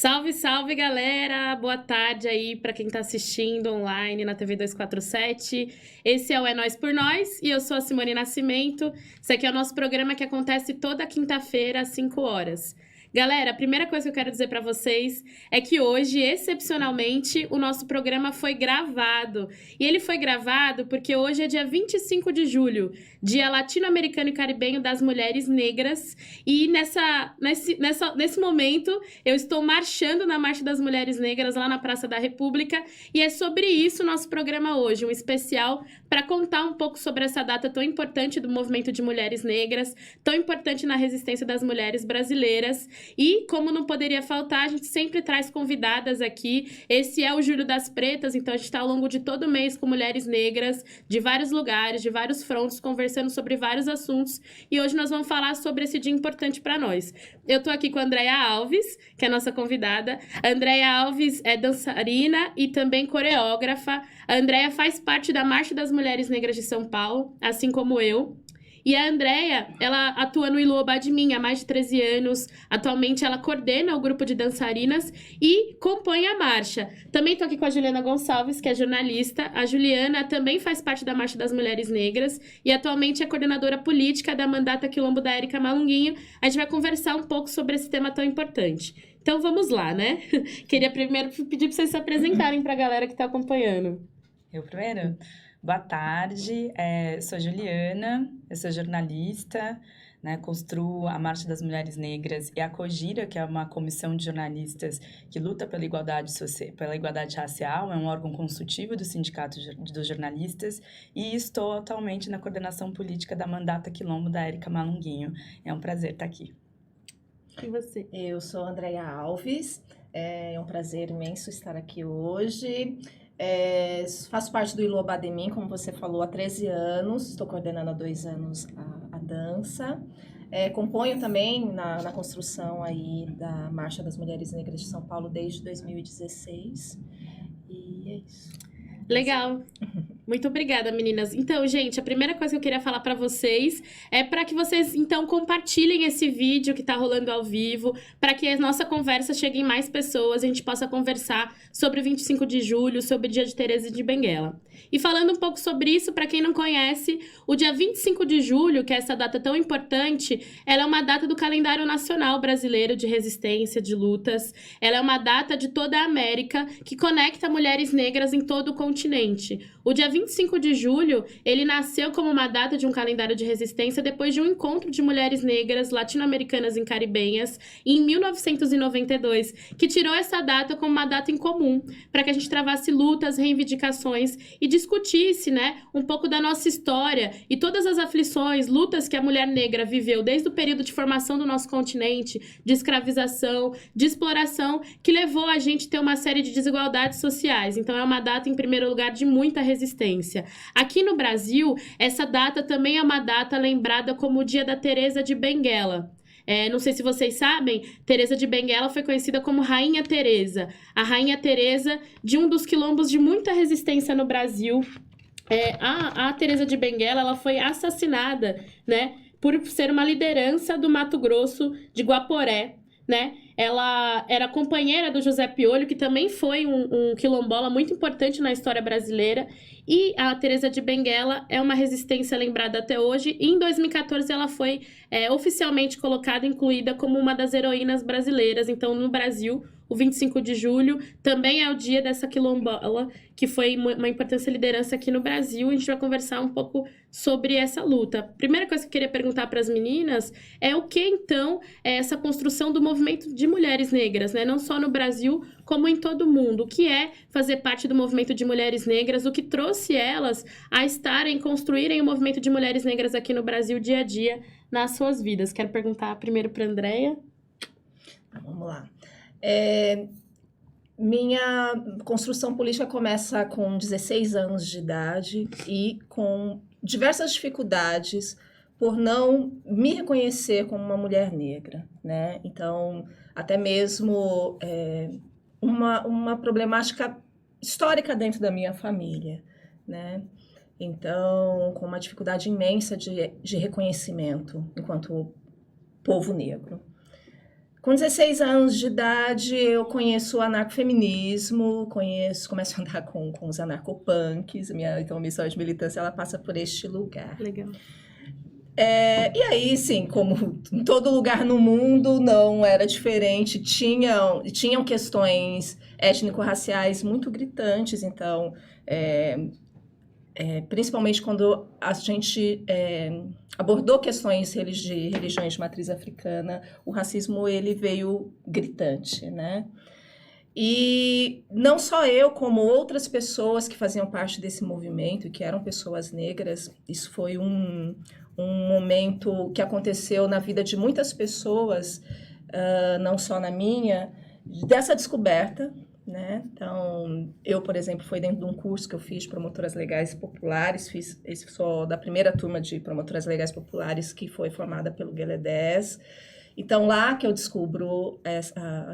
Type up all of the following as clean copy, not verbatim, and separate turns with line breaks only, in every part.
Salve, salve, galera! Boa tarde aí para quem tá assistindo online na TV 247. Esse é o É Nós por Nós e eu sou a Simone Nascimento. Esse aqui é o nosso programa que acontece toda quinta-feira às 5 horas. Galera, a primeira coisa que eu quero dizer para vocês é que hoje, excepcionalmente, o nosso programa foi gravado. E ele foi gravado porque hoje é dia 25 de julho, Dia Latino-Americano e Caribenho das Mulheres Negras. E nesse momento, eu estou marchando na Marcha das Mulheres Negras lá na Praça da República. E é sobre isso o nosso programa hoje, um especial para contar um pouco sobre essa data tão importante do movimento de mulheres negras, tão importante na resistência das mulheres brasileiras. E, como não poderia faltar, a gente sempre traz convidadas aqui. Esse é o Julho das Pretas, então a gente está ao longo de todo mês com mulheres negras de vários lugares, de vários frontos, conversando sobre vários assuntos. E hoje nós vamos falar sobre esse dia importante para nós. Eu tô aqui com a Andréia Alves, que é a nossa convidada. A Andréia Alves é dançarina e também coreógrafa. A Andréia faz parte da Marcha das Mulheres Negras de São Paulo, assim como eu. E a Andréia, ela atua no Ilu Obadmin há mais de 13 anos. Atualmente, ela coordena o grupo de dançarinas e compõe a marcha. Também estou aqui com a Juliana Gonçalves, que é jornalista. A Juliana também faz parte da Marcha das Mulheres Negras e atualmente é coordenadora política da Mandata Quilombo da Érica Malunguinho. A gente vai conversar um pouco sobre esse tema tão importante. Então, vamos lá, né? Queria primeiro pedir para vocês se apresentarem para a galera que está acompanhando.
Eu primeiro? Boa tarde, sou Juliana, eu sou jornalista, né, construo a Marcha das Mulheres Negras e a COGIRA, que é uma comissão de jornalistas que luta pela igualdade racial, é um órgão consultivo do Sindicato dos Jornalistas, e estou atualmente na coordenação política da Mandata Quilombo da Érica Malunguinho. É um prazer estar aqui.
E você?
Eu sou Andréia Alves, é um prazer imenso estar aqui hoje. Faço parte do Ilu Obadmin, como você falou, há 13 anos, estou coordenando há 2 anos a dança. Componho também na construção aí da Marcha das Mulheres Negras de São Paulo desde 2016. E é isso.
Legal. Muito obrigada, meninas. Então, gente, a primeira coisa que eu queria falar pra vocês é para que vocês, então, compartilhem esse vídeo que tá rolando ao vivo, para que a nossa conversa chegue em mais pessoas, a gente possa conversar sobre o 25 de julho, sobre o Dia de Teresa de Benguela. E falando um pouco sobre isso, para quem não conhece, o dia 25 de julho, que é essa data tão importante, ela é uma data do calendário nacional brasileiro de resistência, de lutas. Ela é uma data de toda a América que conecta mulheres negras em todo o continente. O dia 25 de julho, ele nasceu como uma data de um calendário de resistência depois de um encontro de mulheres negras latino-americanas e caribenhas em 1992, que tirou essa data como uma data em comum, para que a gente travasse lutas, reivindicações e discutisse, né, um pouco da nossa história e todas as aflições, lutas que a mulher negra viveu desde o período de formação do nosso continente, de escravização, de exploração, que levou a gente a ter uma série de desigualdades sociais. Então, é uma data, em primeiro lugar, de muita resistência. Aqui no Brasil, essa data também é uma data lembrada como o Dia da Teresa de Benguela. Não sei se vocês sabem, Teresa de Benguela foi conhecida como Rainha Teresa. A Rainha Teresa de um dos quilombos de muita resistência no Brasil. A Teresa de Benguela, ela foi assassinada, né, por ser uma liderança do Mato Grosso de Guaporé, né? Ela era companheira do José Piolho, que também foi um quilombola muito importante na história brasileira. E a Teresa de Benguela é uma resistência lembrada até hoje. E em 2014 ela foi oficialmente colocada, incluída como uma das heroínas brasileiras. Então, no Brasil, o 25 de julho também é o dia dessa quilombola, que foi uma importância liderança aqui no Brasil. A gente vai conversar um pouco sobre essa luta. Primeira coisa que eu queria perguntar para as meninas é o que, então, é essa construção do movimento de mulheres negras, né? Não só no Brasil, como em todo o mundo. O que é fazer parte do movimento de mulheres negras? O que trouxe elas a estarem, construírem o movimento de mulheres negras aqui no Brasil dia a dia nas suas vidas? Quero perguntar primeiro para a Andréia.
Vamos lá. Minha construção política começa com 16 anos de idade e com diversas dificuldades por não me reconhecer como uma mulher negra, né? Então, até mesmo uma problemática histórica dentro da minha família, né? Então, com uma dificuldade imensa de reconhecimento enquanto povo negro. Com 16 anos de idade, eu conheço o anarcofeminismo, começo a andar com os anarcopunks, então minha história de militância ela passa por este lugar.
Legal.
E aí, sim, como em todo lugar no mundo, não era diferente. Tinham questões étnico-raciais muito gritantes, então, principalmente quando a gente abordou questões de religiões de matriz africana, o racismo ele veio gritante, né? E não só eu, como outras pessoas que faziam parte desse movimento, que eram pessoas negras, isso foi um momento que aconteceu na vida de muitas pessoas, não só na minha, dessa descoberta, né? Então, eu, por exemplo, foi dentro de um curso que eu fiz de promotoras legais populares, sou da primeira turma de promotoras legais populares que foi formada pelo Guelé 10. Então, lá que eu descubro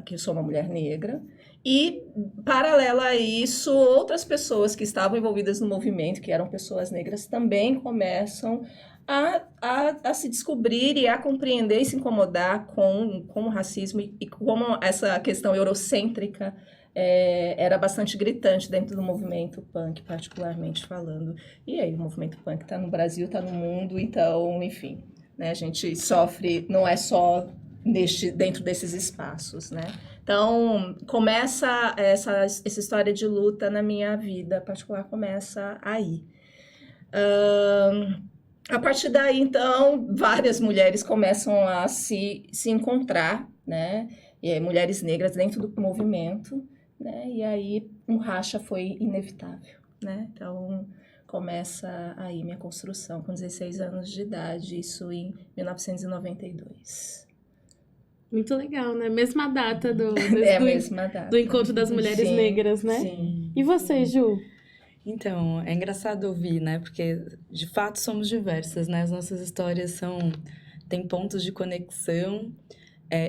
que eu sou uma mulher negra. E, paralela a isso, outras pessoas que estavam envolvidas no movimento, que eram pessoas negras, também começam a se descobrir e a compreender e se incomodar com o racismo e como essa questão eurocêntrica era bastante gritante dentro do movimento punk, particularmente falando. E aí, o movimento punk está no Brasil, está no mundo, então, enfim, né, a gente sofre, não é só dentro desses espaços, né? Então, começa essa história de luta na minha vida particular, começa aí. A partir daí, então, várias mulheres começam a se encontrar, né? E mulheres negras dentro do movimento, né? E aí, um racha foi inevitável, né? Então, começa aí minha construção com 16 anos de idade, isso em 1992.
Muito legal, né? Mesma data
a mesma data.
Do Encontro das Mulheres Negras, né?
Sim.
E você, Ju?
Então, é engraçado ouvir, né? Porque, de fato, somos diversas, né? As nossas histórias têm pontos de conexão.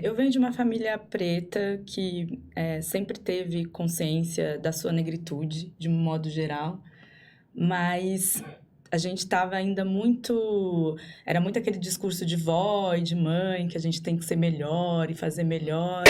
Eu venho de uma família preta que sempre teve consciência da sua negritude, de um modo geral. Mas a gente estava ainda muito... Era muito aquele discurso de vó e de mãe, que a gente tem que ser melhor e fazer melhor.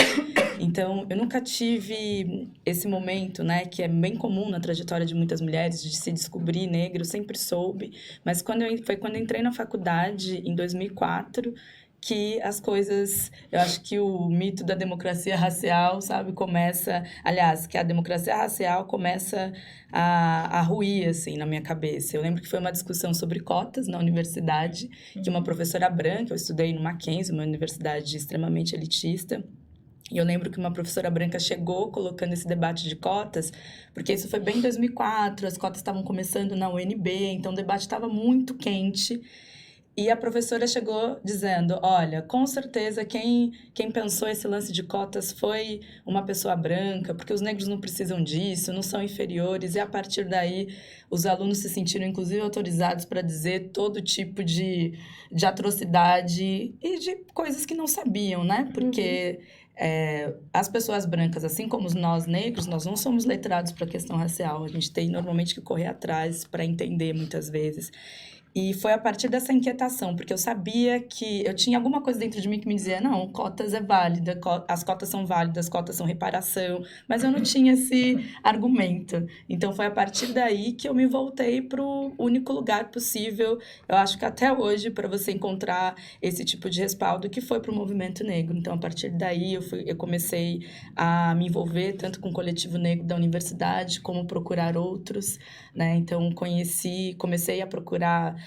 Então, eu nunca tive esse momento, né, que é bem comum na trajetória de muitas mulheres, de se descobrir negra, eu sempre soube. Mas foi quando eu entrei na faculdade, em 2004, que as coisas... Eu acho que o mito da democracia racial, sabe, começa... Aliás, que a democracia racial começa a ruir, assim, na minha cabeça. Eu lembro que foi uma discussão sobre cotas na universidade, que uma professora branca... Eu estudei no Mackenzie, uma universidade extremamente elitista. E eu lembro que uma professora branca chegou colocando esse debate de cotas, porque isso foi bem em 2004, as cotas estavam começando na UNB, então o debate estava muito quente. E a professora chegou dizendo, olha, com certeza quem pensou esse lance de cotas foi uma pessoa branca, porque os negros não precisam disso, não são inferiores. E a partir daí, os alunos se sentiram, inclusive, autorizados para dizer todo tipo de atrocidade e de coisas que não sabiam, né? Porque as pessoas brancas, assim como nós negros, nós não somos letrados para a questão racial. A gente tem normalmente que correr atrás para entender muitas vezes. E foi a partir dessa inquietação, porque eu sabia que eu tinha alguma coisa dentro de mim que me dizia, não, cotas é válida, as cotas são válidas, cotas são reparação, mas eu não tinha esse argumento. Então, foi a partir daí que eu me voltei para o único lugar possível, eu acho que até hoje, para você encontrar esse tipo de respaldo, que foi para o movimento negro. Então, a partir daí, eu comecei a me envolver tanto com o coletivo negro da universidade, como procurar outros, né? Então, comecei a procurar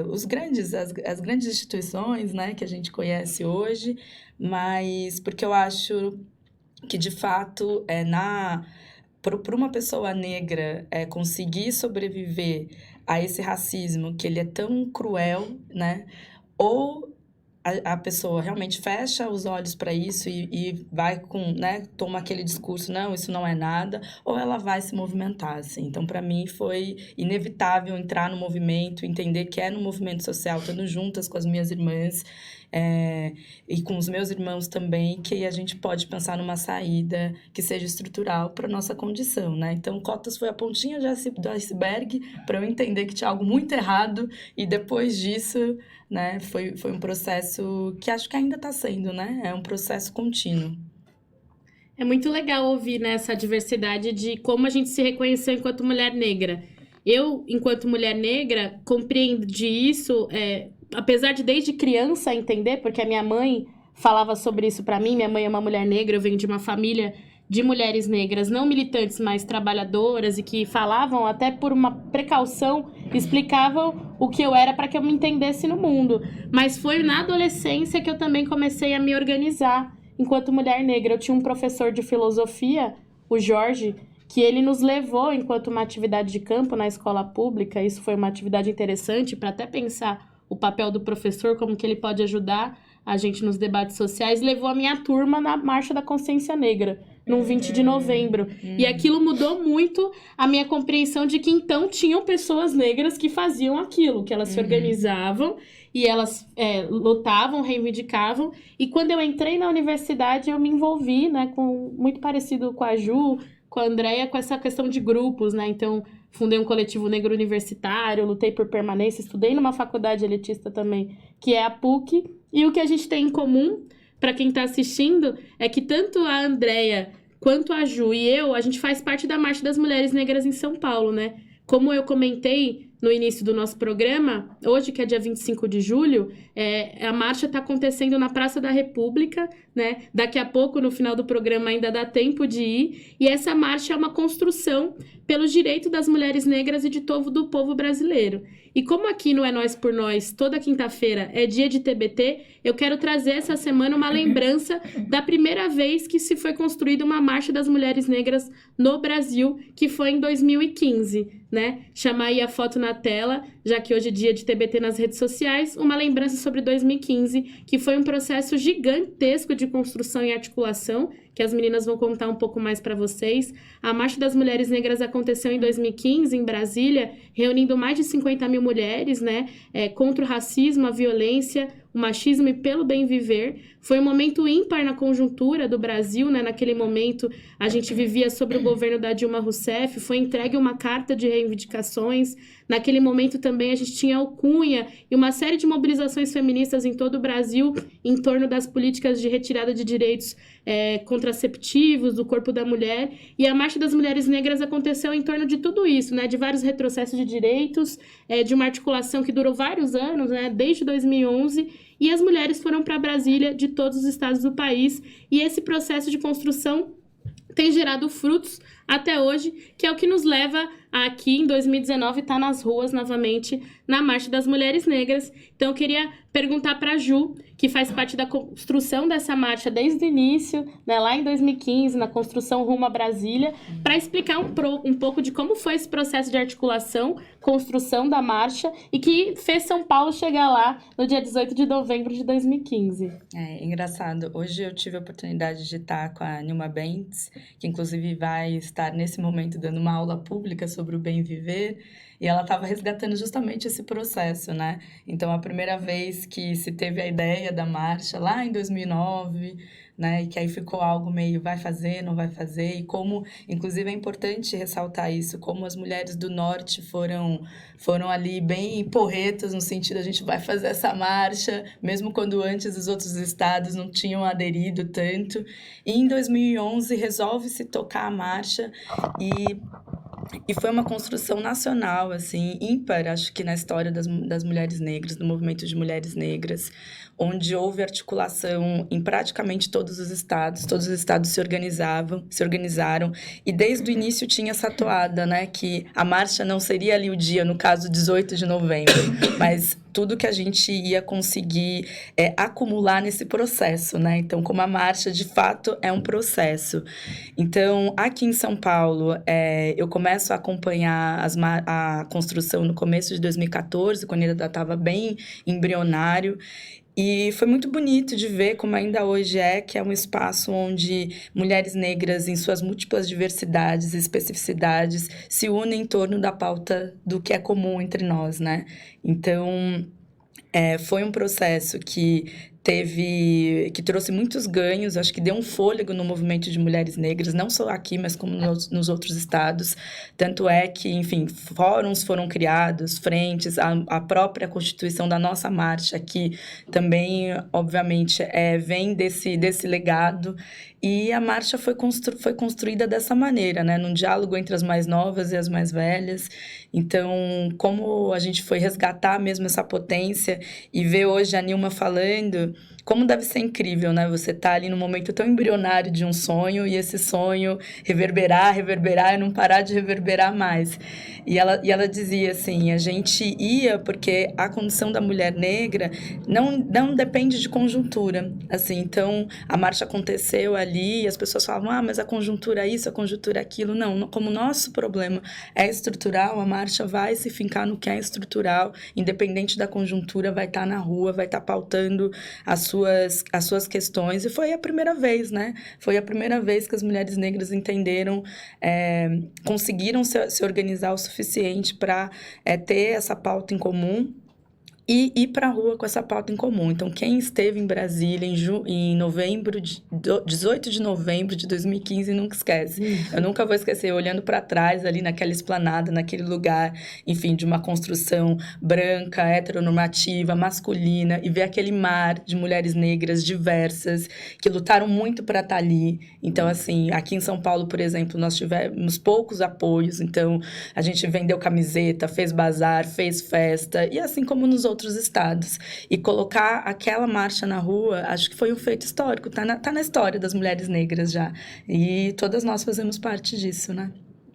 as grandes instituições, né, que a gente conhece hoje, mas porque eu acho que, de fato, para uma pessoa negra conseguir sobreviver a esse racismo, que ele é tão cruel, né, ou a pessoa realmente fecha os olhos para isso e vai toma aquele discurso, não, isso não é nada, ou ela vai se movimentar, assim. Então, para mim, foi inevitável entrar no movimento, entender que é no movimento social, estando juntas com as minhas irmãs e com os meus irmãos também, que a gente pode pensar numa saída que seja estrutural para a nossa condição, né? Então, cotas foi a pontinha do iceberg para eu entender que tinha algo muito errado e depois disso, né? Foi um processo que acho que ainda está sendo, né? É um processo contínuo.
É muito legal ouvir, né, essa diversidade de como a gente se reconheceu enquanto mulher negra. Eu, enquanto mulher negra, compreendi isso, apesar de desde criança entender, porque a minha mãe falava sobre isso pra mim. Minha mãe é uma mulher negra, eu venho de uma família de mulheres negras não militantes, mas trabalhadoras, e que falavam, até por uma precaução, explicavam o que eu era para que eu me entendesse no mundo. Mas foi na adolescência que eu também comecei a me organizar enquanto mulher negra. Eu tinha um professor de filosofia, o Jorge, que ele nos levou enquanto uma atividade de campo na escola pública. Isso foi uma atividade interessante para até pensar o papel do professor, como que ele pode ajudar a gente nos debates sociais. Levou a minha turma na Marcha da Consciência Negra, no 20 de novembro. E aquilo mudou muito a minha compreensão de que então tinham pessoas negras que faziam aquilo, que elas se organizavam e elas lutavam, reivindicavam. E quando eu entrei na universidade, eu me envolvi, né, muito parecido com a Ju, com a Andrea, com essa questão de grupos, né? Então, fundei um coletivo negro universitário, lutei por permanência, estudei numa faculdade elitista também, que é a PUC. E o que a gente tem em comum, para quem está assistindo, é que tanto a Andrea quanto a Ju e eu, a gente faz parte da Marcha das Mulheres Negras em São Paulo, né? Como eu comentei no início do nosso programa, hoje, que é dia 25 de julho, a marcha está acontecendo na Praça da República, né? Daqui a pouco, no final do programa, ainda dá tempo de ir. E essa marcha é uma construção pelos direitos das mulheres negras e de todo do povo brasileiro. E como aqui no É Nós por Nós, toda quinta-feira é dia de TBT, eu quero trazer essa semana uma lembrança da primeira vez que se foi construída uma Marcha das Mulheres Negras no Brasil, que foi em 2015, né? Chamar aí a foto na tela, já que hoje é dia de TBT nas redes sociais, uma lembrança sobre 2015, que foi um processo gigantesco de construção e articulação, que as meninas vão contar um pouco mais para vocês. A Marcha das Mulheres Negras aconteceu em 2015, em Brasília, reunindo mais de 50 mil mulheres, né, contra o racismo, a violência, o machismo e pelo bem viver. Foi um momento ímpar na conjuntura do Brasil, né? Naquele momento, a gente vivia sobre o governo da Dilma Rousseff, foi entregue uma carta de reivindicações. Naquele momento também a gente tinha o Cunha e uma série de mobilizações feministas em todo o Brasil em torno das políticas de retirada de direitos contraceptivos, do corpo da mulher. E a Marcha das Mulheres Negras aconteceu em torno de tudo isso, né? De vários retrocessos de direitos, de uma articulação que durou vários anos, né? Desde 2011. E as mulheres foram para Brasília de todos os estados do país. E esse processo de construção tem gerado frutos até hoje, que é o que nos leva a aqui, em 2019, estar nas ruas novamente na Marcha das Mulheres Negras. Então, eu queria perguntar para a Ju, que faz parte da construção dessa marcha desde o início, né, lá em 2015, na construção rumo a Brasília, para explicar um pouco de como foi esse processo de articulação, construção da marcha, e que fez São Paulo chegar lá no dia 18 de novembro de 2015.
É engraçado. Hoje eu tive a oportunidade de estar com a Nilma Bentes, que inclusive vai estar nesse momento dando uma aula pública sobre o bem viver, e ela estava resgatando justamente esse processo, né? Então, a primeira vez que se teve a ideia da marcha, lá em 2009, né? E que aí ficou algo meio vai fazer, não vai fazer, e como, inclusive, é importante ressaltar isso, como as mulheres do Norte foram ali bem porretas, no sentido, a gente vai fazer essa marcha, mesmo quando antes os outros estados não tinham aderido tanto. E em 2011 resolve-se tocar a marcha e foi uma construção nacional, assim, ímpar, acho que na história das mulheres negras, do movimento de mulheres negras, onde houve articulação em praticamente todos os estados se organizaram, e desde o início tinha essa toada, né, que a marcha não seria ali o dia, no caso, 18 de novembro, mas tudo que a gente ia conseguir acumular nesse processo, né? Então, como a marcha, de fato, é um processo. Então, aqui em São Paulo, eu começo a acompanhar a construção no começo de 2014, quando ainda estava bem embrionário. E foi muito bonito de ver como ainda hoje que é um espaço onde mulheres negras, em suas múltiplas diversidades e especificidades, se unem em torno da pauta do que é comum entre nós, né? Então, foi um processo que que trouxe muitos ganhos, acho que deu um fôlego no movimento de mulheres negras, não só aqui, mas como nos outros estados. Tanto é que, enfim, fóruns foram criados, frentes, a própria constituição da nossa marcha, que também, obviamente, vem desse legado. E a marcha foi construída dessa maneira, né? Num diálogo entre as mais novas e as mais velhas. Então, como a gente foi resgatar mesmo essa potência e ver hoje a Nilma falando, como deve ser incrível, né? Você tá ali num momento tão embrionário de um sonho e esse sonho reverberar e não parar de reverberar mais. E ela dizia assim, a gente ia porque a condição da mulher negra não depende de conjuntura, assim. Então, a marcha aconteceu ali e as pessoas falavam, mas a conjuntura é isso, a conjuntura é aquilo. Não, como o nosso problema é estrutural, a marcha vai se fincar no que é estrutural, independente da conjuntura, vai estar na rua, vai estar pautando as suas questões. E foi a primeira vez, né? Foi a primeira vez que as mulheres negras entenderam, conseguiram se organizar o suficiente para ter essa pauta em comum e ir para a rua com essa pauta em comum. Então, quem esteve em Brasília em 18 de novembro de 2015, nunca esquece. Eu nunca vou esquecer, olhando para trás, ali naquela esplanada, naquele lugar, enfim, de uma construção branca, heteronormativa, masculina, e ver aquele mar de mulheres negras diversas, que lutaram muito para estar ali. Então, assim, aqui em São Paulo, por exemplo, nós tivemos poucos apoios, então a gente vendeu camiseta, fez bazar, fez festa, e assim como nos outros estados. E colocar aquela marcha na rua, acho que foi um feito histórico, tá na história das mulheres negras já. E todas nós fazemos parte disso, né?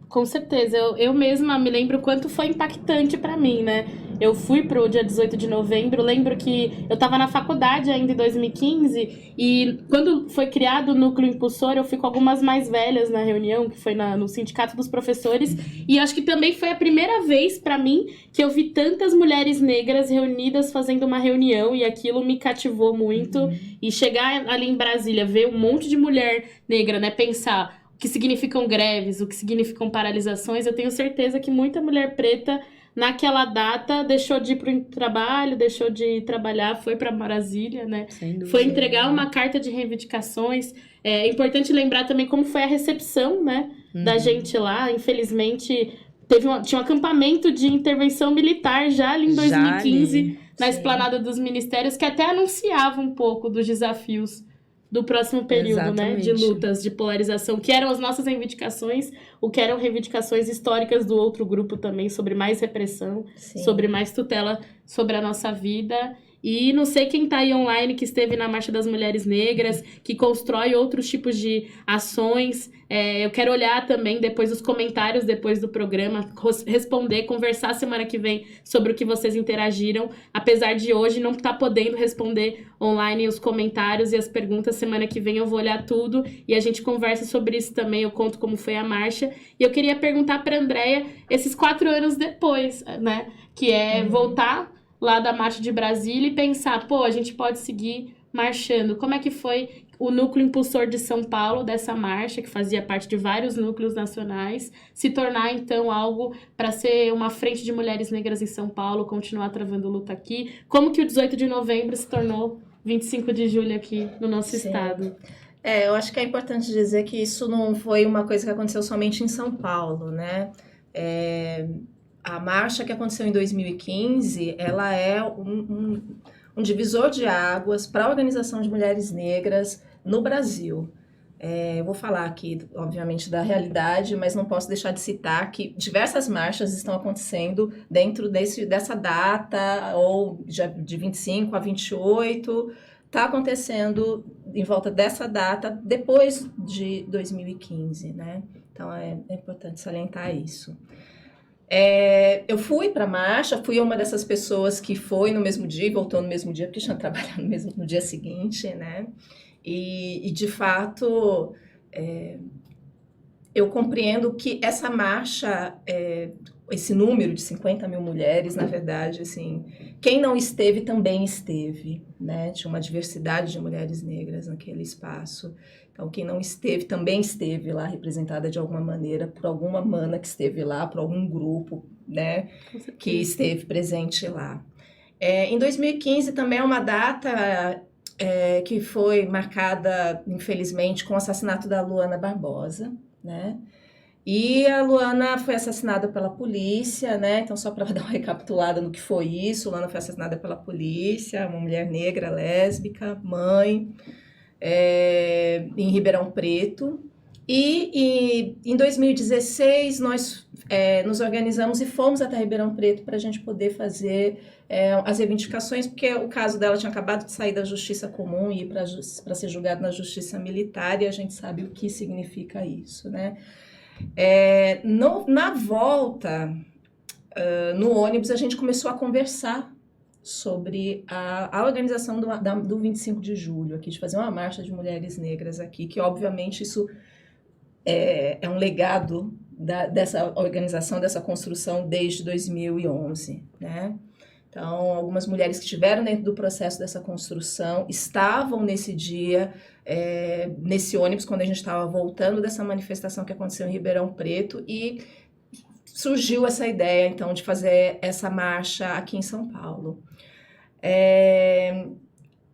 Com certeza, eu mesma me lembro o quanto foi impactante pra mim, né? Eu fui pro dia 18 de novembro, lembro que eu tava na faculdade ainda em 2015 e quando foi criado o núcleo impulsor, eu fui com algumas mais velhas na reunião, que foi no Sindicato dos Professores, e acho que também foi a primeira vez pra mim que eu vi tantas mulheres negras reunidas fazendo uma reunião e aquilo me cativou muito. E chegar ali em Brasília, ver um monte de mulher negra, né, pensar o que significam greves, o que significam paralisações, eu tenho certeza que muita mulher preta, naquela data, deixou de ir para o trabalho, deixou de trabalhar, foi para Brasília, né? Foi entregar uma carta de reivindicações. É importante lembrar também como foi a recepção, né, da gente lá. Infelizmente, tinha um acampamento de intervenção militar já ali em 2015, na esplanada dos ministérios, que até anunciava um pouco dos desafios do próximo período,
Exatamente.
né, de lutas, de polarização, que eram as nossas reivindicações, o que eram reivindicações históricas do outro grupo também, sobre mais repressão,
Sim.
sobre mais tutela sobre a nossa vida. E não sei quem tá aí online, que esteve na Marcha das Mulheres Negras, que constrói outros tipos de ações. Eu quero olhar também depois os comentários, depois do programa, responder, conversar semana que vem sobre o que vocês interagiram. Apesar de hoje não estar podendo responder online os comentários e as perguntas, semana que vem eu vou olhar tudo e a gente conversa sobre isso também, eu conto como foi a marcha. E eu queria perguntar para a Andréia, esses 4 anos depois, né, que é voltar lá da Marcha de Brasília e pensar, a gente pode seguir marchando. Como é que foi o núcleo impulsor de São Paulo dessa marcha, que fazia parte de vários núcleos nacionais, se tornar, então, algo para ser uma frente de mulheres negras em São Paulo, continuar travando luta aqui? Como que o 18 de novembro se tornou 25 de julho aqui no nosso estado?
Eu acho que é importante dizer que isso não foi uma coisa que aconteceu somente em São Paulo, né? A marcha que aconteceu em 2015, ela é um divisor de águas para a organização de mulheres negras no Brasil. Eu vou falar aqui, obviamente, da realidade, mas não posso deixar de citar que diversas marchas estão acontecendo dentro dessa data, ou de 25 a 28, está acontecendo em volta dessa data, depois de 2015, né? Então, é importante salientar isso. Eu fui para a marcha, fui uma dessas pessoas que foi no mesmo dia e voltou no mesmo dia, porque tinha trabalhado no dia seguinte, né? E de fato, eu compreendo que essa marcha, esse número de 50 mil mulheres, na verdade, assim, quem não esteve também esteve, né? Tinha uma diversidade de mulheres negras naquele espaço. Então, quem não esteve, também esteve lá representada de alguma maneira por alguma mana que esteve lá, por algum grupo, né, que esteve presente lá. Em 2015 também é uma data que foi marcada, infelizmente, com o assassinato da Luana Barbosa, né? E a Luana foi assassinada pela polícia, né? Então, só para dar uma recapitulada no que foi isso, Luana foi assassinada pela polícia, uma mulher negra, lésbica, mãe, em Ribeirão Preto. E em 2016, nós nos organizamos e fomos até Ribeirão Preto para a gente poder fazer as reivindicações, porque o caso dela tinha acabado de sair da justiça comum e ir para ser julgado na justiça militar, e a gente sabe o que significa isso, né? Na volta, no ônibus, a gente começou a conversar sobre a organização do 25 de julho, aqui, de fazer uma marcha de mulheres negras aqui, que obviamente isso é um legado dessa organização, dessa construção desde 2011, né? Então, algumas mulheres que estiveram dentro do processo dessa construção estavam nesse dia, nesse ônibus, quando a gente estava voltando dessa manifestação que aconteceu em Ribeirão Preto, e surgiu essa ideia, então, de fazer essa marcha aqui em São Paulo.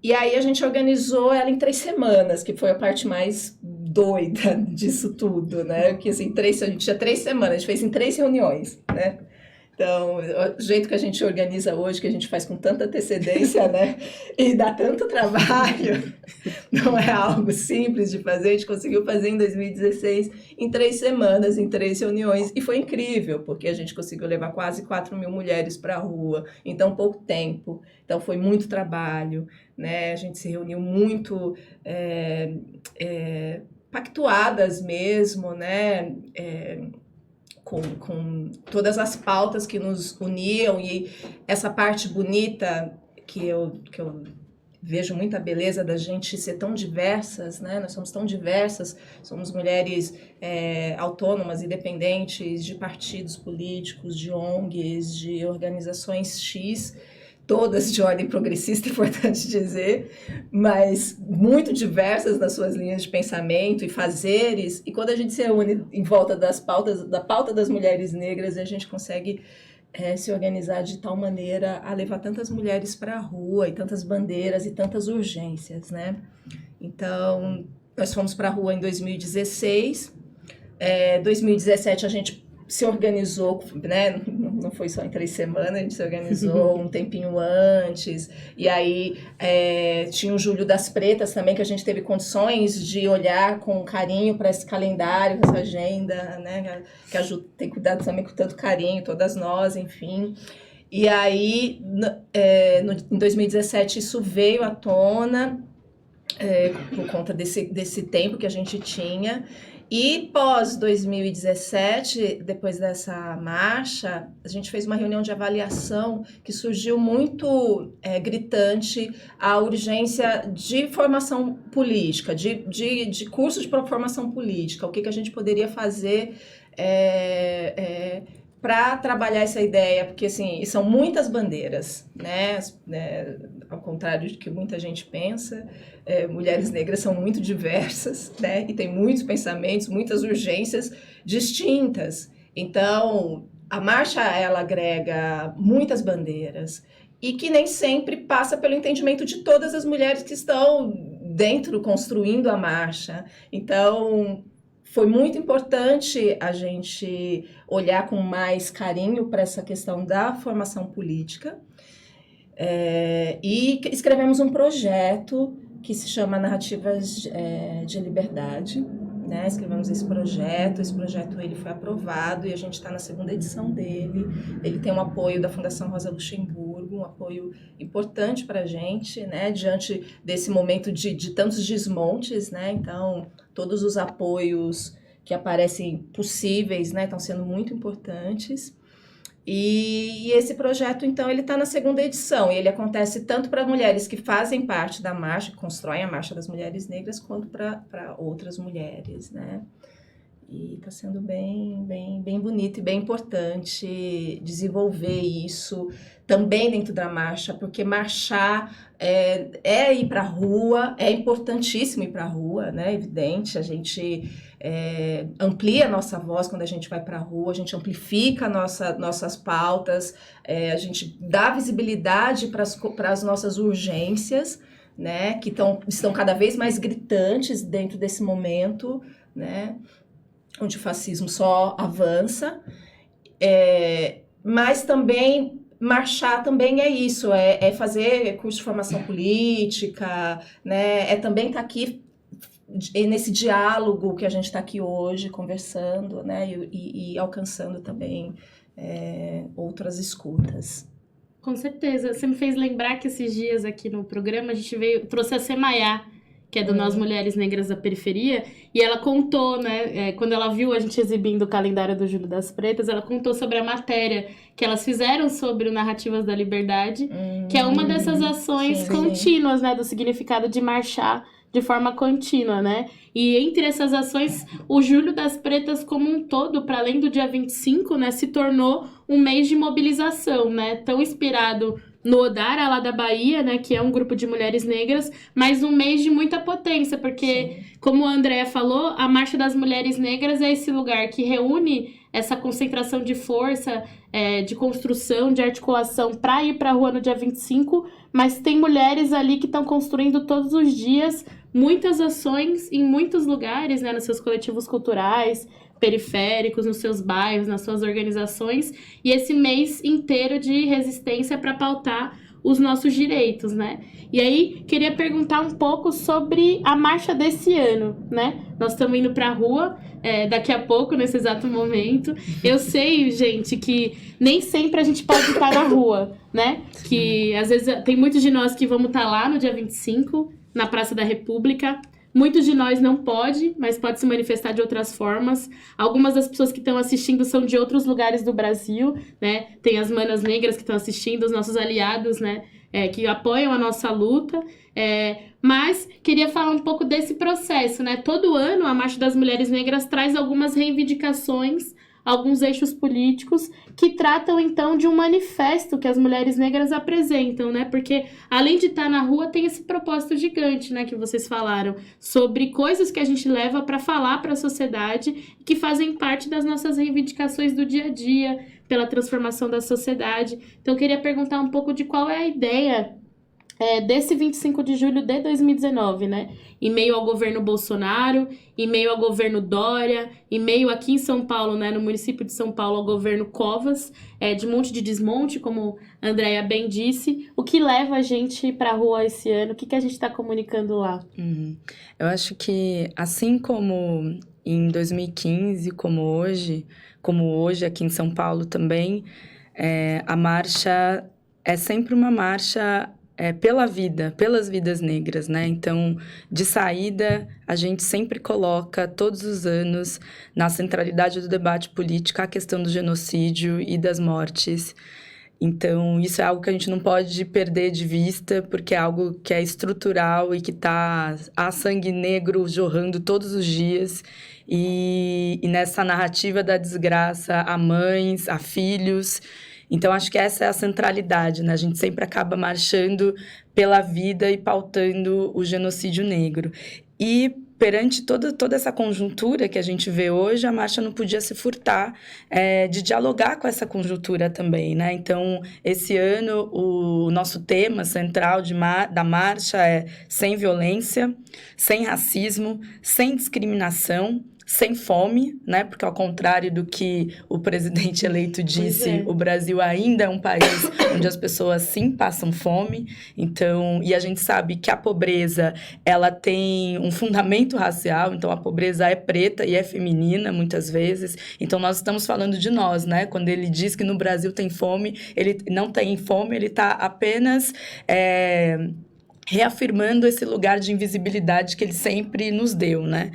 E aí a gente organizou ela em 3 semanas, que foi a parte mais doida disso tudo, né? Porque assim, a gente tinha 3 semanas, a gente fez em 3 reuniões, né? Então, o jeito que a gente organiza hoje, que a gente faz com tanta antecedência, né? E dá tanto trabalho, não é algo simples de fazer. A gente conseguiu fazer em 2016, em 3 semanas, em 3 reuniões. E foi incrível, porque a gente conseguiu levar quase 4.000 mulheres para a rua em tão pouco tempo. Então, foi muito trabalho, né? A gente se reuniu muito pactuadas mesmo, né? Com todas as pautas que nos uniam, e essa parte bonita que eu vejo muita beleza da gente ser tão diversas, né? Nós somos tão diversas, somos mulheres autônomas, independentes, de partidos políticos, de ONGs, de organizações X, todas de ordem progressista, é importante dizer, mas muito diversas nas suas linhas de pensamento e fazeres, e quando a gente se reúne em volta da pauta das mulheres negras, a gente consegue se organizar de tal maneira a levar tantas mulheres para a rua, e tantas bandeiras, e tantas urgências, né? Então, nós fomos para a rua em 2016, 2017 a gente se organizou, né? Não foi só em 3 semanas, a gente se organizou um tempinho antes, e aí tinha o Julho das Pretas também, que a gente teve condições de olhar com carinho para esse calendário, essa agenda, né? Que a Ju tem cuidado também com tanto carinho, todas nós, enfim. E aí, em 2017, isso veio à tona, por conta desse tempo que a gente tinha. E pós 2017, depois dessa marcha, a gente fez uma reunião de avaliação que surgiu muito gritante a urgência de formação política, de cursos de formação política, o que a gente poderia fazer para trabalhar essa ideia, porque assim, são muitas bandeiras, né? Ao contrário do que muita gente pensa, mulheres negras são muito diversas, né? E tem muitos pensamentos, muitas urgências distintas. Então, a marcha, ela agrega muitas bandeiras e que nem sempre passa pelo entendimento de todas as mulheres que estão dentro, construindo a marcha. Então, foi muito importante a gente olhar com mais carinho para essa questão da formação política, e escrevemos um projeto que se chama Narrativas de Liberdade, né? Escrevemos esse projeto ele foi aprovado e a gente está na 2ª edição dele. Ele tem um apoio da Fundação Rosa Luxemburgo, um apoio importante para a gente, né? Diante desse momento de tantos desmontes, né? Então, todos os apoios que aparecem possíveis, né, estão sendo muito importantes. E esse projeto, então, ele está na 2ª edição, e ele acontece tanto para mulheres que fazem parte da marcha, que constroem a Marcha das Mulheres Negras, quanto para outras mulheres, né? E está sendo bem bonito e bem importante desenvolver isso também dentro da marcha, porque marchar ir para a rua, é importantíssimo ir para a rua, né? Evidente, a gente amplia a nossa voz quando a gente vai para a rua, a gente amplifica nossas pautas, a gente dá visibilidade para as nossas urgências, né, que estão cada vez mais gritantes dentro desse momento, né, onde o fascismo só avança, mas também marchar também é isso, é fazer curso de formação política, né, é também estar aqui nesse diálogo que a gente está aqui hoje conversando, né, e alcançando também outras escutas.
Com certeza. Você me fez lembrar que esses dias aqui no programa a gente trouxe a Semayá, que é do Nós Mulheres Negras da Periferia, e ela contou, né, quando ela viu a gente exibindo o calendário do Júlio das Pretas, ela contou sobre a matéria que elas fizeram sobre o Narrativas da Liberdade, que é uma dessas ações contínuas, né, do significado de marchar de forma contínua, né? E entre essas ações, o Júlio das Pretas como um todo, para além do dia 25, né, se tornou um mês de mobilização, né? Tão inspirado no Odara, lá da Bahia, né, que é um grupo de mulheres negras, mas um mês de muita potência, porque, como a Andrea falou, a Marcha das Mulheres Negras é esse lugar que reúne essa concentração de força, de construção, de articulação para ir para a rua no dia 25, mas tem mulheres ali que estão construindo todos os dias muitas ações em muitos lugares, né, nos seus coletivos culturais, periféricos, nos seus bairros, nas suas organizações, e esse mês inteiro de resistência para pautar os nossos direitos, né? E aí, queria perguntar um pouco sobre a marcha desse ano, né? Nós estamos indo para a rua daqui a pouco, nesse exato momento. Eu sei, gente, que nem sempre a gente pode estar na rua, né? Que às vezes tem muitos de nós que vamos estar lá no dia 25, na Praça da República. Muitos de nós não pode, mas pode se manifestar de outras formas. Algumas das pessoas que estão assistindo são de outros lugares do Brasil, né? Tem as manas negras que estão assistindo, os nossos aliados, né? Que apoiam a nossa luta. Mas queria falar um pouco desse processo, né? Todo ano a Marcha das Mulheres Negras traz algumas reivindicações, alguns eixos políticos que tratam, então, de um manifesto que as mulheres negras apresentam, né? Porque, além de estar na rua, tem esse propósito gigante, né? Que vocês falaram, sobre coisas que a gente leva para falar para a sociedade, que fazem parte das nossas reivindicações do dia a dia, pela transformação da sociedade. Então, eu queria perguntar um pouco de qual é a ideia desse 25 de julho de 2019, né? Em meio ao governo Bolsonaro, em meio ao governo Dória, em meio aqui em São Paulo, né, no município de São Paulo, ao governo Covas, de monte de desmonte, como a Andrea bem disse. O que leva a gente para a rua esse ano? O que a gente está comunicando lá?
Eu acho que, assim como em 2015, como hoje aqui em São Paulo também, a marcha é sempre uma marcha pela vida, pelas vidas negras, né? Então, de saída, a gente sempre coloca, todos os anos, na centralidade do debate político, a questão do genocídio e das mortes. Então, isso é algo que a gente não pode perder de vista, porque é algo que é estrutural e que há sangue negro jorrando todos os dias. E nessa narrativa da desgraça, a mães, a filhos. Então, acho que essa é a centralidade, né? A gente sempre acaba marchando pela vida e pautando o genocídio negro. E, perante toda essa conjuntura que a gente vê hoje, a marcha não podia se furtar de dialogar com essa conjuntura também, né? Então, esse ano, o nosso tema central da marcha é sem violência, sem racismo, sem discriminação, sem fome, né? Porque, ao contrário do que o presidente eleito disse, o Brasil ainda é um país onde as pessoas, sim, passam fome. Então, e a gente sabe que a pobreza, ela tem um fundamento racial. Então, a pobreza é preta e é feminina, muitas vezes. Então, nós estamos falando de nós, né? Quando ele diz que no Brasil tem fome, ele não tem fome, ele está apenas reafirmando esse lugar de invisibilidade que ele sempre nos deu, né?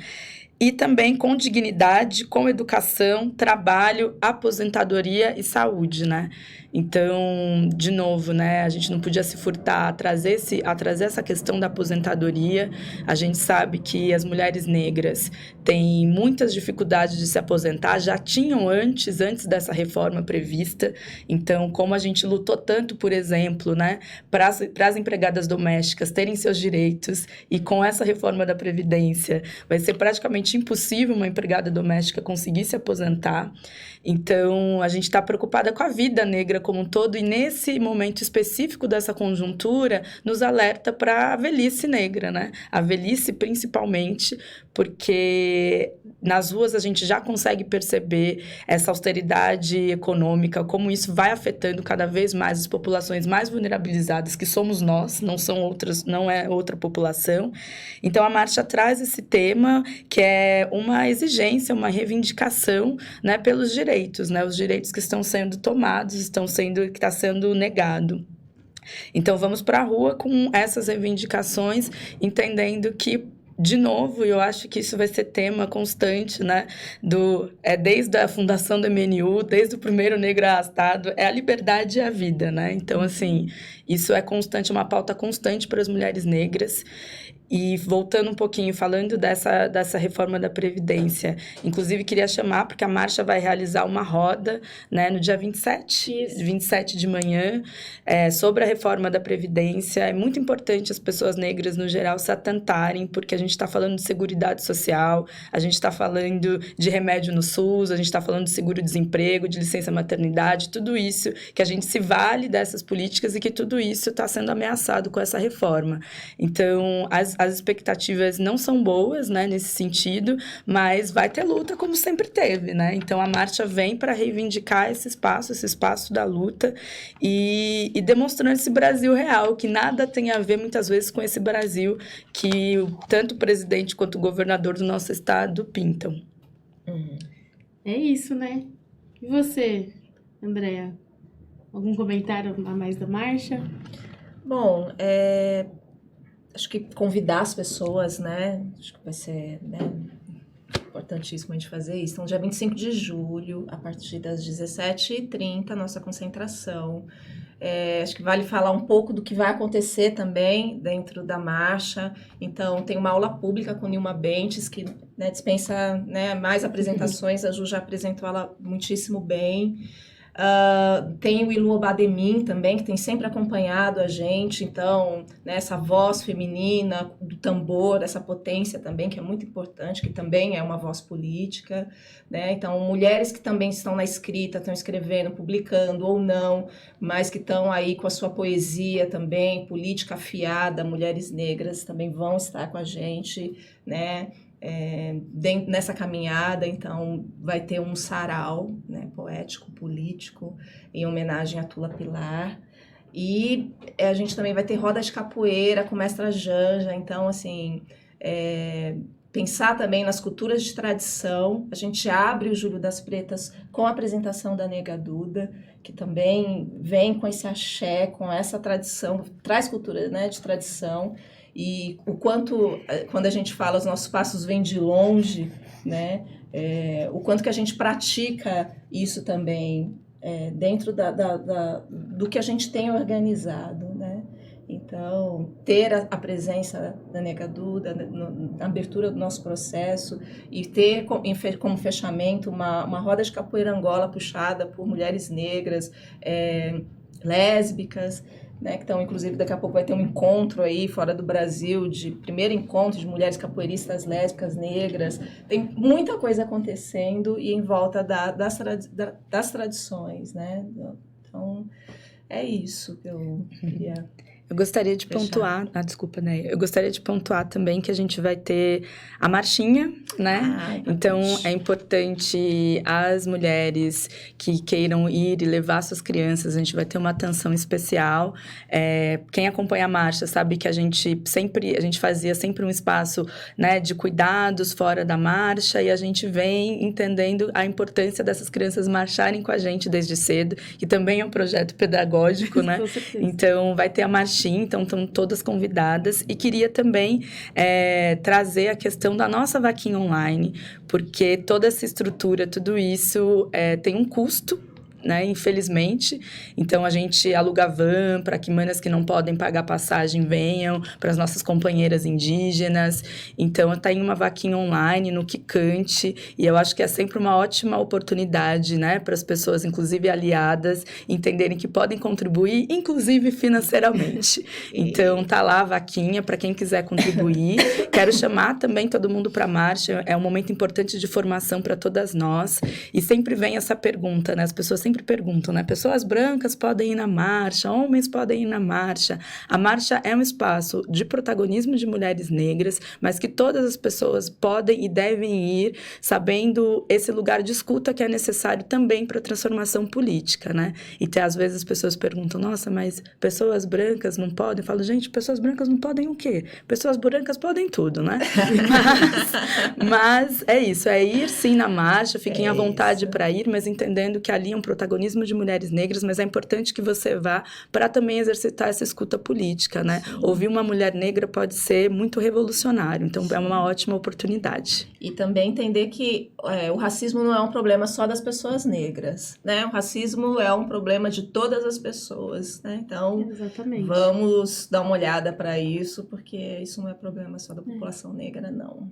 E também com dignidade, com educação, trabalho, aposentadoria e saúde, né? Então, de novo, né, a gente não podia se furtar a trazer essa questão da aposentadoria. A gente sabe que as mulheres negras têm muitas dificuldades de se aposentar, já tinham antes dessa reforma prevista. Então, como a gente lutou tanto, por exemplo, né, para as empregadas domésticas terem seus direitos, e com essa reforma da Previdência vai ser praticamente praticamente impossível uma empregada doméstica conseguir se aposentar. Então, a gente está preocupada com a vida negra como um todo, e nesse momento específico dessa conjuntura, nos alerta para a velhice negra, né? A velhice, principalmente, porque nas ruas a gente já consegue perceber essa austeridade econômica, como isso vai afetando cada vez mais as populações mais vulnerabilizadas, que somos nós, não é outra população. Então, a marcha traz esse tema, que é uma exigência, uma reivindicação, né, pelos direitos, né, os direitos que estão sendo tomados, que está sendo negado. Então, vamos para a rua com essas reivindicações, entendendo que, de novo, eu acho que isso vai ser tema constante, né? Desde a fundação do MNU, desde o primeiro negro arrastado, é a liberdade e a vida, né? Então, assim, isso é constante, uma pauta constante para as mulheres negras. E voltando um pouquinho, falando dessa reforma da Previdência, inclusive queria chamar, porque a marcha vai realizar uma roda, né, no dia 27 de manhã, sobre a reforma da Previdência. É muito importante as pessoas negras, no geral, se atentarem, porque a gente está falando de seguridade social, a gente está falando de remédio no SUS, a gente está falando de seguro-desemprego, de licença-maternidade, tudo isso, que a gente se vale dessas políticas e que tudo isso está sendo ameaçado com essa reforma. Então, as expectativas não são boas, né, nesse sentido, mas vai ter luta como sempre teve, né? Então, a marcha vem para reivindicar esse espaço da luta e demonstrando esse Brasil real, que nada tem a ver, muitas vezes, com esse Brasil que tanto o presidente quanto o governador do nosso estado pintam.
É isso, né? E você, Andréa? Algum comentário a mais da marcha?
Bom, acho que convidar as pessoas, né? Acho que vai ser, né, importantíssimo a gente fazer isso. Então, dia 25 de julho, a partir das 17h30, nossa concentração. Acho que vale falar um pouco do que vai acontecer também dentro da marcha. Então, tem uma aula pública com Nilma Bentes, que, né, dispensa, né, mais apresentações. A Ju já apresentou ela muitíssimo bem. Tem o Ilu Obademin também, que tem sempre acompanhado a gente. Então, né, essa voz feminina do tambor, essa potência também, que é muito importante, que também é uma voz política, né? Então, mulheres que também estão na escrita, estão escrevendo, publicando ou não, mas que estão aí com a sua poesia também, política afiada, mulheres negras também vão estar com a gente, né? Nessa caminhada. Então vai ter um sarau, né, poético, político, em homenagem a Tula Pilar, e a gente também vai ter roda de capoeira com mestra Janja. Então, assim, pensar também nas culturas de tradição. A gente abre o Julho das Pretas com a apresentação da Nega Duda, que também vem com esse axé, com essa tradição, traz cultura, né, de tradição. E o quanto, quando a gente fala, os nossos passos vêm de longe, né? O quanto que a gente pratica isso também dentro do que a gente tem organizado, né? Então, ter a presença da Nega Duda na abertura do nosso processo e ter como fechamento uma roda de capoeira Angola puxada por mulheres negras, lésbicas, né, que então, inclusive, daqui a pouco vai ter um encontro aí fora do Brasil, primeiro encontro de mulheres capoeiristas lésbicas, negras. Tem muita coisa acontecendo e em volta das tradições, né? Então, é isso que eu queria...
Eu gostaria de pontuar... desculpa, né? Eu gostaria de pontuar também que a gente vai ter a marchinha, né? Então, é importante as mulheres que queiram ir e levar suas crianças, a gente vai ter uma atenção especial. Quem acompanha a marcha sabe que a gente fazia sempre um espaço, né, de cuidados fora da marcha, e a gente vem entendendo a importância dessas crianças marcharem com a gente desde cedo, que também é um projeto pedagógico, né? Então, vai ter a marchinha. Então estão todas convidadas. E queria também trazer a questão da nossa vaquinha online, porque toda essa estrutura, tudo isso tem um custo, né, infelizmente. Então, a gente aluga van para que manas que não podem pagar passagem venham, para as nossas companheiras indígenas. Então, está em uma vaquinha online, no Quicante, e eu acho que é sempre uma ótima oportunidade, né, para as pessoas, inclusive aliadas, entenderem que podem contribuir, inclusive financeiramente. Então, tá lá a vaquinha para quem quiser contribuir. Quero chamar também todo mundo para a marcha, é um momento importante de formação para todas nós, e sempre vem essa pergunta, né, as pessoas sempre perguntam, né, pessoas brancas podem ir na marcha, homens podem ir na marcha. A marcha é um espaço de protagonismo de mulheres negras, mas que todas as pessoas podem e devem ir, sabendo esse lugar de escuta que é necessário também para a transformação política, né? E até às vezes as pessoas perguntam, nossa, mas pessoas brancas não podem? Eu falo, gente, pessoas brancas não podem o quê? Pessoas brancas podem tudo, né? Mas é isso, é ir sim na marcha, fiquem à vontade para ir, mas entendendo que ali é um protagonismo de mulheres negras, mas é importante que você vá para também exercitar essa escuta política, né? Sim. Ouvir uma mulher negra pode ser muito revolucionário, então é uma ótima oportunidade.
E também entender que o racismo não é um problema só das pessoas negras, né? O racismo é um problema de todas as pessoas, né? Então, exatamente, vamos dar uma olhada para isso, porque isso não é problema só da população negra, não.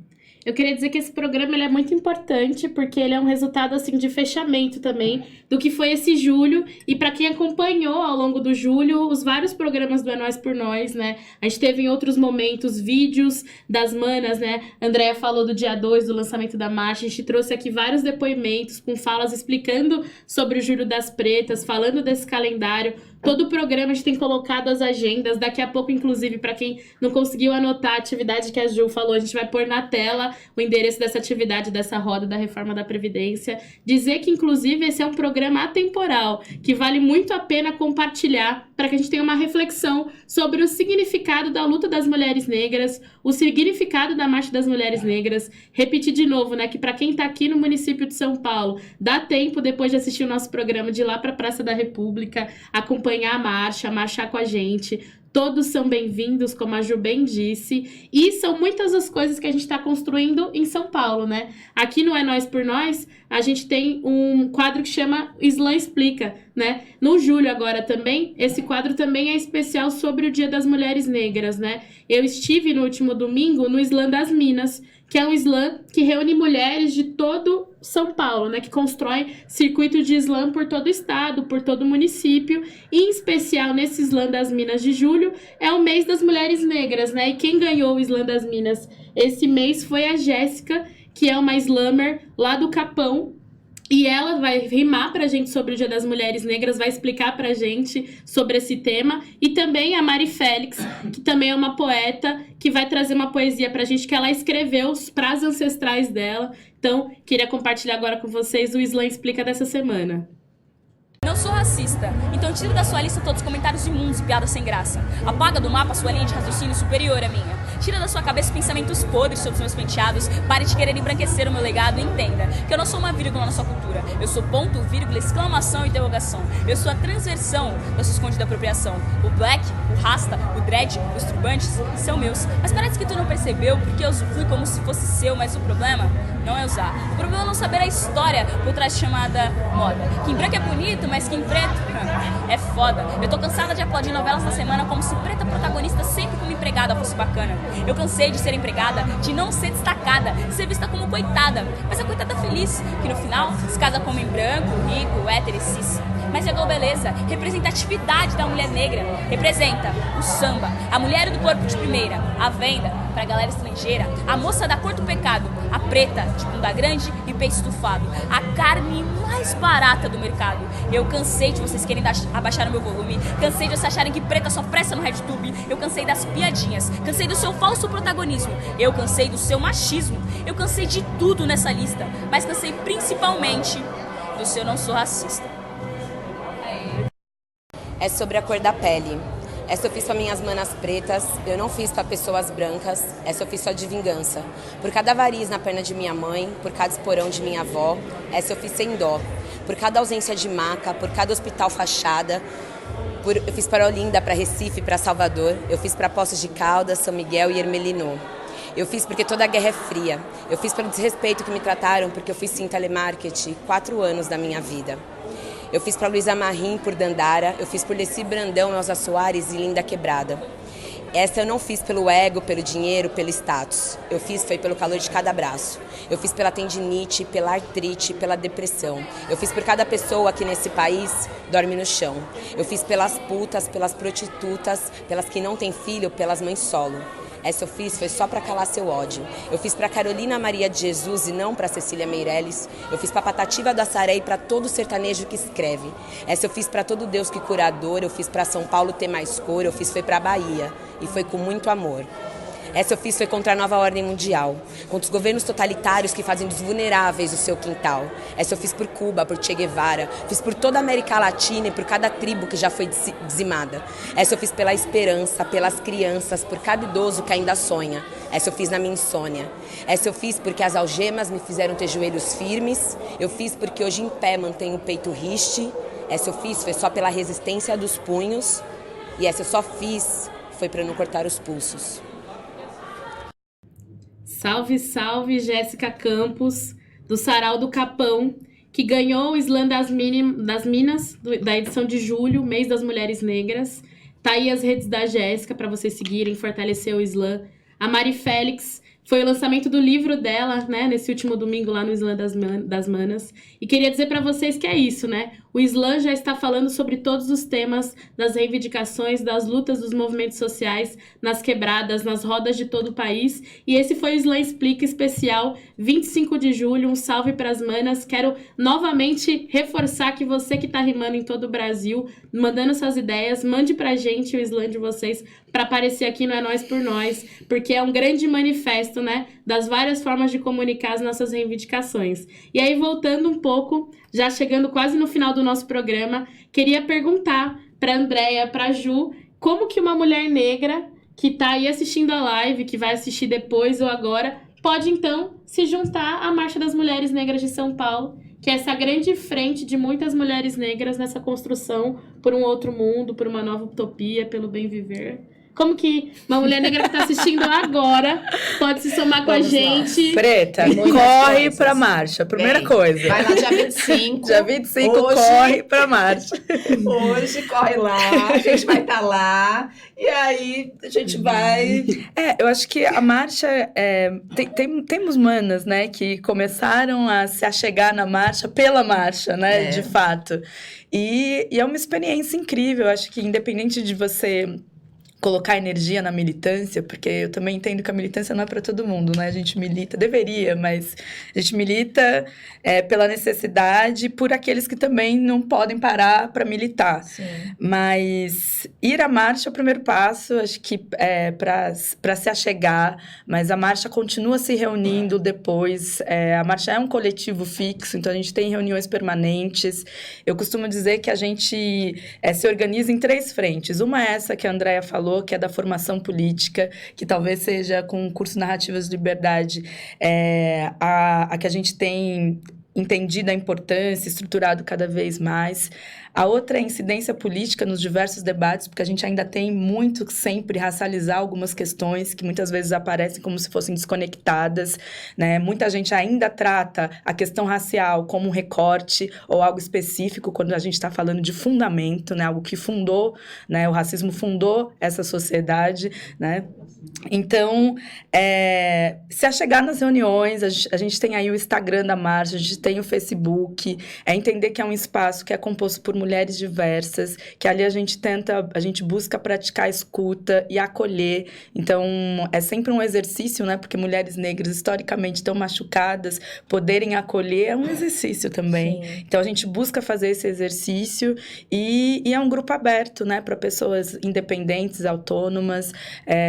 Eu queria dizer que esse programa ele é muito importante, porque ele é um resultado assim, de fechamento também do que foi esse julho. E para quem acompanhou ao longo do julho, os vários programas do É Nós por Nós, né? A gente teve em outros momentos vídeos das manas, né? A Andrea falou do dia 2, do lançamento da marcha. A gente trouxe aqui vários depoimentos com falas explicando sobre o Julho das Pretas, falando desse calendário. Todo o programa a gente tem colocado as agendas. Daqui a pouco, inclusive, para quem não conseguiu anotar a atividade que a Ju falou, a gente vai pôr na tela o endereço dessa atividade, dessa roda da reforma da Previdência. Dizer que, inclusive, esse é um programa atemporal, que vale muito a pena compartilhar para que a gente tenha uma reflexão sobre o significado da luta das mulheres negras, o significado da Marcha das Mulheres Negras. Repetir de novo, né, que para quem está aqui no município de São Paulo, dá tempo, depois de assistir o nosso programa, de ir lá para a Praça da República, acompanhar a marcha, marchar com a gente. Todos são bem-vindos, como a Ju bem disse, e são muitas as coisas que a gente está construindo em São Paulo, né? Aqui no É Nós por Nós, a gente tem um quadro que chama Islã Explica, né? No julho agora também, esse quadro também é especial sobre o Dia das Mulheres Negras, né? Eu estive no último domingo no Islã das Minas, que é um Islã que reúne mulheres de todo São Paulo, né, que constrói circuito de Islã por todo o estado, por todo o município, e em especial nesse Islã das Minas de julho, é o mês das mulheres negras, né, e quem ganhou o Islã das Minas esse mês foi a Jéssica, que é uma slammer lá do Capão, e ela vai rimar pra gente sobre o Dia das Mulheres Negras, vai explicar pra gente sobre esse tema. E também a Mari Félix, que também é uma poeta, que vai trazer uma poesia pra gente que ela escreveu para as ancestrais dela. Então, queria compartilhar agora com vocês o Islã Explica dessa semana.
Não sou racista, então tira da sua lista todos os comentários imundos e piadas sem graça. Apaga do mapa sua linha de raciocínio superior à minha. Tira da sua cabeça pensamentos podres sobre os meus penteados. Pare de querer embranquecer o meu legado e entenda que eu não sou uma vírgula na sua cultura. Eu sou ponto, vírgula, exclamação e interrogação. Eu sou a transversão da sua escondida apropriação. O black, o rasta, o dread, os turbantes são meus. Mas parece que tu não percebeu porque eu fui como se fosse seu, mas o problema não é usar. O problema é não saber a história por trás de chamada moda. Que em branco é bonito, mas que em preto é foda. Eu tô cansada de aplaudir novelas na semana como se preta protagonista sempre como empregada fosse bacana. Eu cansei de ser empregada, de não ser destacada, de ser vista como coitada. Mas a coitada feliz, que no final se casa com homem branco, rico, hétero e cis. Mas chegou beleza, representatividade da mulher negra. Representa o samba, a mulher do corpo de primeira, a venda pra galera estrangeira, a moça da cor do pecado, a preta de bunda grande e peito estufado, a carne mais barata do mercado. Eu cansei de vocês querem abaixar o meu volume, cansei de vocês acharem que preta só presta no RedTube, eu cansei das piadinhas, cansei do seu falso protagonismo, eu cansei do seu machismo, eu cansei de tudo nessa lista, mas cansei principalmente do seu não sou racista.
É sobre a cor da pele. Essa eu fiz para minhas manas pretas, eu não fiz para pessoas brancas, essa eu fiz só de vingança. Por cada variz na perna de minha mãe, por cada esporão de minha avó, essa eu fiz sem dó. Por cada ausência de maca, por cada hospital fachada, eu fiz para Olinda, para Recife, para Salvador, eu fiz para Poços de Caldas, São Miguel e Ermelinô. Eu fiz porque toda a guerra é fria, eu fiz pelo desrespeito que me trataram, porque eu fiz sim telemarketing 4 anos da minha vida. Eu fiz para Luísa Marim por Dandara, eu fiz por Leci Brandão, Elza Soares e Linda Quebrada. Essa eu não fiz pelo ego, pelo dinheiro, pelo status. Eu fiz foi pelo calor de cada braço. Eu fiz pela tendinite, pela artrite, pela depressão. Eu fiz por cada pessoa que nesse país dorme no chão. Eu fiz pelas putas, pelas prostitutas, pelas que não têm filho, pelas mães solo. Essa eu fiz foi só para calar seu ódio. Eu fiz para Carolina Maria de Jesus e não para Cecília Meirelles. Eu fiz para Patativa da Saré e para todo sertanejo que escreve. Essa eu fiz para todo Deus que cura a dor. Eu fiz para São Paulo ter mais cor. Eu fiz foi para Bahia e foi com muito amor. Essa eu fiz foi contra a nova ordem mundial, contra os governos totalitários que fazem dos vulneráveis o seu quintal. Essa eu fiz por Cuba, por Che Guevara, fiz por toda a América Latina e por cada tribo que já foi dizimada. Essa eu fiz pela esperança, pelas crianças, por cada idoso que ainda sonha. Essa eu fiz na minha insônia. Essa eu fiz porque as algemas me fizeram ter joelhos firmes. Eu fiz porque hoje em pé mantenho o peito riste. Essa eu fiz foi só pela resistência dos punhos. E essa eu só fiz foi para não cortar os pulsos.
Salve, salve, Jéssica Campos, do Sarau do Capão, que ganhou o Slam das Minas, da edição de julho, mês das mulheres negras. Tá aí as redes da Jéssica para vocês seguirem, fortalecer o Slam. A Mari Félix, foi o lançamento do livro dela, né, nesse último domingo lá no Slam das Manas. E queria dizer para vocês que é isso, né? O Slam já está falando sobre todos os temas das reivindicações, das lutas dos movimentos sociais, nas quebradas, nas rodas de todo o país. E esse foi o Slam Explica especial, 25 de julho, um salve para as manas. Quero novamente reforçar que você que está rimando em todo o Brasil, mandando suas ideias, mande pra gente o Slam de vocês para aparecer aqui no É Nós por Nós, porque é um grande manifesto, né, das várias formas de comunicar as nossas reivindicações. E aí, voltando um pouco, já chegando quase no final do nosso programa, queria perguntar para Andréia, para Ju, como que uma mulher negra que está aí assistindo a live, que vai assistir depois ou agora, pode então se juntar à Marcha das Mulheres Negras de São Paulo, que é essa grande frente de muitas mulheres negras nessa construção por um outro mundo, por uma nova utopia, pelo bem viver. Como que uma mulher negra que está assistindo agora pode se somar com a gente?
Preta,
Muitas
corre
coisas.
pra marcha. Primeira
Bem,
coisa.
Vai lá dia 25.
Dia 25,
Hoje-
corre pra marcha.
Hoje corre lá, a gente vai estar lá. E aí a gente vai...
Eu acho que a marcha... temos manas, né, que começaram a se achegar na marcha pela marcha, né, de fato. E é uma experiência incrível. Eu acho que independente de você colocar energia na militância, porque eu também entendo que a militância não é para todo mundo, né? A gente milita, deveria, mas a gente milita pela necessidade, por aqueles que também não podem parar para militar.
Sim.
Mas ir à marcha é o primeiro passo, acho que para se achegar, mas a marcha continua se reunindo depois. A marcha é um coletivo fixo, então a gente tem reuniões permanentes. Eu costumo dizer que a gente se organiza em 3 frentes. Uma é essa que a Andréia falou, que é da formação política, que talvez seja com o curso Narrativas de Liberdade, a que a gente tem entendido a importância, estruturado cada vez mais. A outra é a incidência política nos diversos debates, porque a gente ainda tem muito sempre racializar algumas questões que muitas vezes aparecem como se fossem desconectadas, né? Muita gente ainda trata a questão racial como um recorte ou algo específico, quando a gente está falando de fundamento, né? Algo que fundou, né? O racismo fundou essa sociedade, né? Então, se achegar nas reuniões, a gente tem aí o Instagram da marcha, a gente tem o Facebook, entender que é um espaço que é composto por mulheres diversas, que ali a gente busca praticar a escuta e acolher. Então, é sempre um exercício, né? Porque mulheres negras, historicamente, estão machucadas, poderem acolher é um exercício também.
Sim.
Então, a gente busca fazer esse exercício e é um grupo aberto, né? Para pessoas independentes, autônomas,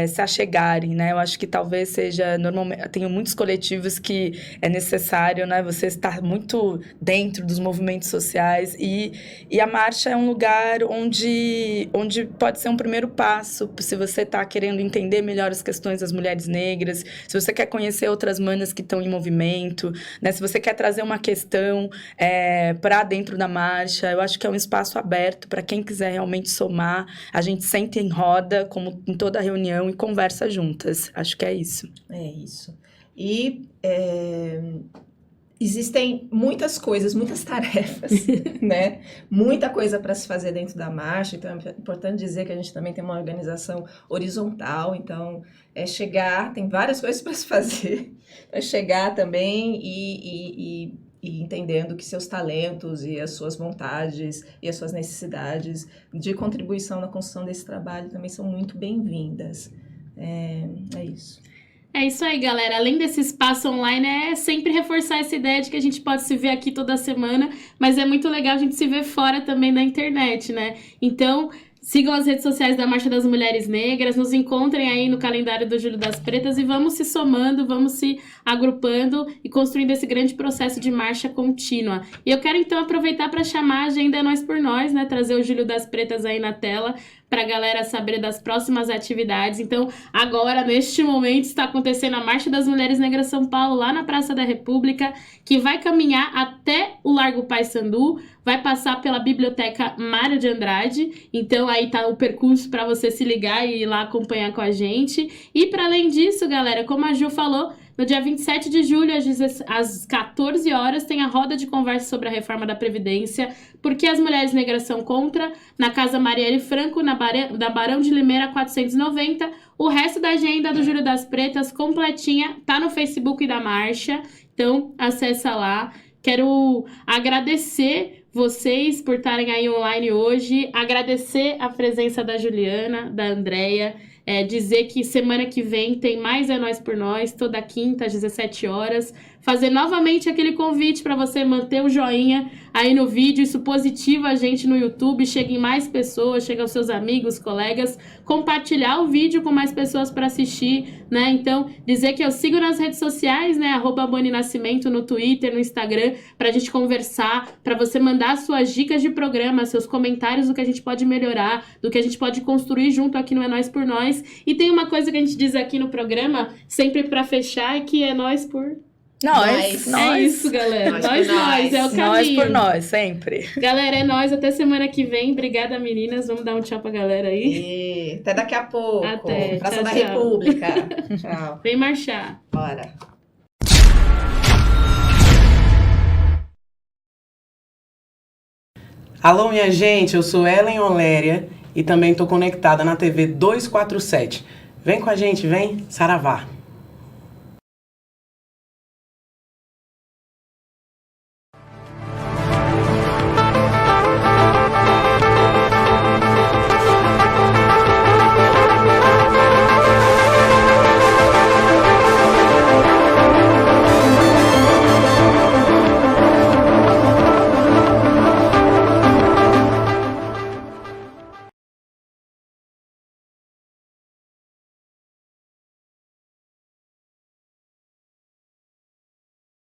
se achegarem, né? Eu acho que talvez seja, normalmente, tenho muitos coletivos que é necessário, né? Você estar muito dentro dos movimentos sociais e a marcha é um lugar onde pode ser um primeiro passo, se você está querendo entender melhor as questões das mulheres negras, se você quer conhecer outras manas que estão em movimento, né? Se você quer trazer uma questão para dentro da marcha, eu acho que é um espaço aberto para quem quiser realmente somar. A gente senta em roda, como em toda reunião, e conversa juntas. Acho que é isso.
É isso. E existem muitas coisas, muitas tarefas, né? Muita coisa para se fazer dentro da marcha, então é importante dizer que a gente também tem uma organização horizontal, então é chegar, tem várias coisas para se fazer, é chegar também e entendendo que seus talentos e as suas vontades e as suas necessidades de contribuição na construção desse trabalho também são muito bem-vindas. É isso.
É isso aí, galera. Além desse espaço online, é sempre reforçar essa ideia de que a gente pode se ver aqui toda semana, mas é muito legal a gente se ver fora também da internet, né? Então, sigam as redes sociais da Marcha das Mulheres Negras, nos encontrem aí no calendário do Julho das Pretas e vamos se somando, vamos se agrupando e construindo esse grande processo de marcha contínua. E eu quero então aproveitar para chamar a Agenda Nós por Nós, né? Trazer o Julho das Pretas aí na tela, para a galera saber das próximas atividades. Então, agora, neste momento, está acontecendo a Marcha das Mulheres Negras São Paulo, lá na Praça da República, que vai caminhar até o Largo Paissandu, vai passar pela Biblioteca Mário de Andrade. Então, aí tá o percurso para você se ligar e ir lá acompanhar com a gente. E, para além disso, galera, como a Ju falou, no dia 27 de julho, às 14 horas, tem a roda de conversa sobre a reforma da Previdência, porque as mulheres negras são contra, na Casa Marielle Franco, da Barão de Limeira 490. O resto da agenda do Julho das Pretas, completinha, tá no Facebook da Marcha, então acessa lá. Quero agradecer vocês por estarem aí online hoje, agradecer a presença da Juliana, da Andréia, dizer que semana que vem tem mais É Nós por Nós, toda quinta às 17 horas. Fazer novamente aquele convite para você manter o joinha aí no vídeo, isso positiva a gente no YouTube, cheguem mais pessoas, chegam aos seus amigos, colegas, compartilhar o vídeo com mais pessoas para assistir, né? Então, dizer que eu sigo nas redes sociais, né? @BoniNascimento no Twitter, no Instagram, pra gente conversar, para você mandar suas dicas de programa, seus comentários do que a gente pode melhorar, do que a gente pode construir junto aqui no É Nós por Nós. E tem uma coisa que a gente diz aqui no programa, sempre para fechar, é que é nós por...
Nós.
É isso, galera. Nós, é o caminho.
Nós por nós, sempre.
Galera, é nós. Até semana que vem. Obrigada, meninas. Vamos dar um tchau pra galera aí.
E até daqui a pouco.
Até.
Praça
Tchau,
da
tchau.
República. Tchau.
Vem marchar.
Bora.
Alô, minha gente, eu sou Ellen Oléria e também estou conectada na TV 247. Vem com a gente, vem, saravá!